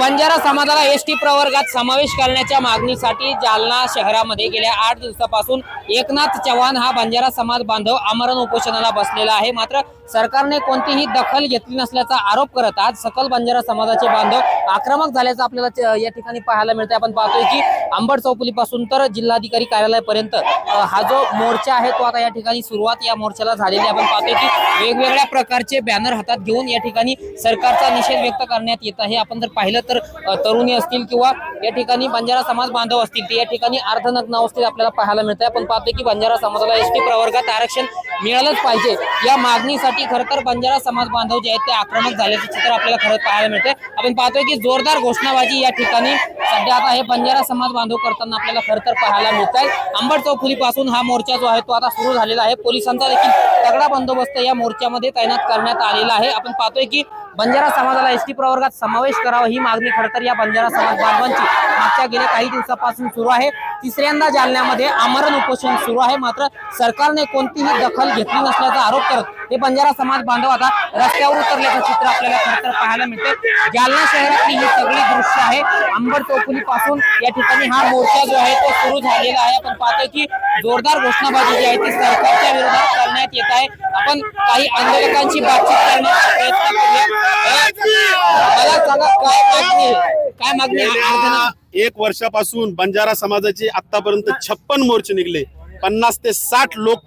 बंजारा समाजाला एसटी प्रवर्गात समावेश करण्याच्या मागणीसाठी जालना शहरामध्ये गेल्या 8 दिवसापासून एकनाथ चव्हाण हा बंजारा समाज बांधव आमरण उपोषणाला बसलेला आहे। मात्र सरकारने कोणतीही दखल घेतली नसल्याचा आरोप करत आज सकल बंजारा समाजाचे बांधव आक्रमक झाल्याचं आपल्याला या ठिकाणी पाहायला मिळते। आपण पाहतोय की अंबड चौफुलीपासून तर जिल्हाधिकारी कार्यालयापर्यंत हा जो मोर्चा आहे तो आता या ठिकाणी सुरुवात या मोर्चाला झालेली। आपण पाहतोय की वेगवेगळ्या प्रकारचे बॅनर हातात घेऊन या ठिकाणी सरकारचा निषेध व्यक्त करण्यात येत आहे। आपण जर पाहिलं तर तरुणी असतील किंवा या ठिकाणी बंजारा समाज बांधव असतील ते या ठिकाणी अर्धनग्न अवस्थेत आपल्याला पाहायला मिळते। आपण पाहतोय की बंजारा समाजाला एसटी प्रवर्गात आरक्षण मिळालंच पाहिजे या मागणीसाठी खरं तर बंजारा समाज बांधव जे आहेत ते आक्रमक झाल्याचं चित्र आपल्याला खरं पाहायला मिळते। आपण पाहतोय की जोरदार घोषणाबाजी या ठिकाणी सध्या आता हे बंजारा समाज बांधव करताना आपल्याला खरं तर पाहायला मिळत आहे। अंबड चौफुलीपासून हा मोर्चा जो आहे तो आता सुरू झालेला आहे। पोलिसांचा देखील तगडा बंदोबस्त या मोर्चामध्ये तैनात करण्यात आलेला आहे। आपण पाहतोय की बंजारा समाजाला एसटी प्रवर्गात समावेश करावा ही मागणी खरं तर या बंजारा समाज बांधवांची मागच्या गेल्या काही दिवसापासून सुरू आहे। तिसऱ्यांदा जालन्यामध्ये आमरण उपोषण सुरू आहे। मात्र सरकारने कोणतीही दखल घेतली नसल्याचा आरोप करत हे बंजारा समाज बांधव आता रस्त्यावर उतरल्याचं चित्र आपल्याला खरं तर पाहायला मिळते। जालना शहरातली ही सगळी दृश्य आहे। अंबड चौफुलीपासून या ठिकाणी हा मोर्चा जो आहे तो सुरू झालेला आहे। आपण पाहतोय की जोरदार घोषणाबाजी जी आहे ती सरकारच्या विरोधात करण्यात येत आहे। आपण काही आंदोलकांची बातचीत करण्याचा प्रयत्न करूया। मला सांगा काय मागणी आहे? एक वर्षापासून बंजारा समाजाचे आतापर्यंत 56 मोर्चे निघले, 50 ते 60 लोक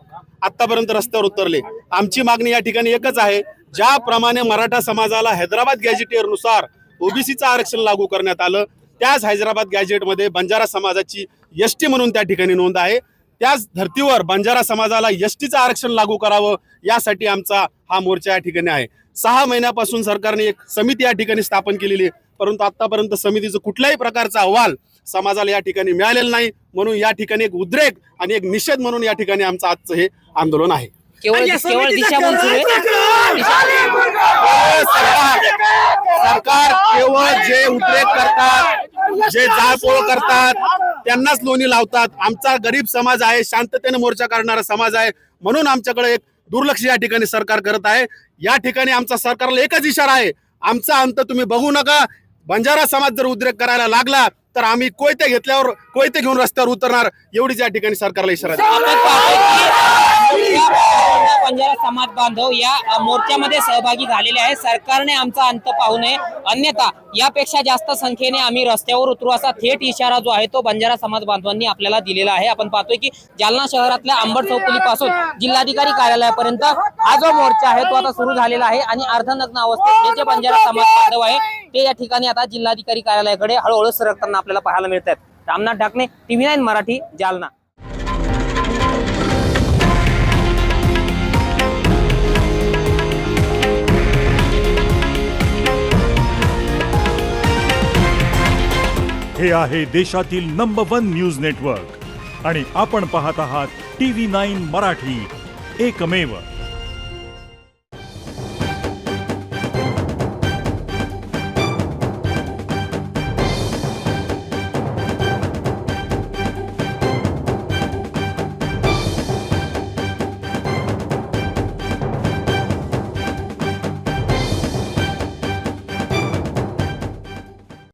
आतापर्यंत रस्त्यावर उतरले। आमची मागणी या ठिकाणी एकच आहे, ज्याप्रमाणे मराठा समाजाला हैदराबाद गॅझेटियर नुसार ओबीसीचं आरक्षण लागू करण्यात आलं, त्याच हैदराबाद गॅझेटमध्ये बंजारा समाजाची एसटी म्हणून त्या ठिकाणी नोंद आहे। त्याच धर्तीवर बंजारा समाजाला एसटीचं आरक्षण लागू करावं यासाठी आमचा हा मोर्चा या ठिकाणी आहे। 6 महिन्यापासून सरकारने एक समिती या ठिकाणी स्थापन केलेली आहे, परंतु आतापर्यंत समितीचं कुठल्याही प्रकारचा अहवाल समाजाला या ठिकाणी मिळालेला नाही। म्हणून या ठिकानी एक उद्रेक आणि एक निषेध म्हणून या ठिकाणी आमचं आजचं हे आंदोलन आहे। केवळ दिशाभूल सुरू आहे। सरकार केवळ जे उद्रेक करतात, जे जाळपोळ करतात त्यांनाच लोणी लावतात। आमचा गरीब समाज आहे, शांततेने मोर्चा काढणारा समाज आहे, म्हणून आमच्याकडे एक दुर्लक्ष या ठिकाणी सरकार करत आहे। या ठिकाणी आमचा सरकारला एकच इशारा आहे, आमचा अंत तुम्ही बघू नका। बंजारा समाज जर उद्रेक करायला लागला तर आम्ही कोयते घेतल्यावर कोयते घेऊन रस्त्यावर उतरणार, एवढीच या ठिकाणी सरकारला इशारा बंजारा समाज बांधव या मोर्चामध्ये सहभागी झालेले आहे। सरकारने आमचा अंत पाहू नये, अन्यथा यापेक्षा जास्त संख्येने आम्ही रस्त्यावर उतरू असा थेट इशारा जो आहे तो बंजारा समाज बांधवांनी आपल्याला दिलेला आहे। आपण पाहतोय की जालना शहरातल्या अंबड चौफुलीपासून जिल्हाधिकारी कार्यालयापर्यंत हा जो मोर्चा आहे तो आता सुरू झालेला आहे आणि अर्धनग्न अवस्थेत हे जे बंजारा समाज बांधव आहे ते या ठिकाणी आता जिल्हाधिकारी कार्यालयाकडे हळूहळू सरकताना आपल्याला पाहायला मिळत आहेत। रामनाथ ढाकणे, TV9 मराठी, जालना। हे आहे देशातील नंबर 1 न्यूज नेटवर्क आणि आपण पाहत आहात TV9 मराठी, एकमेव।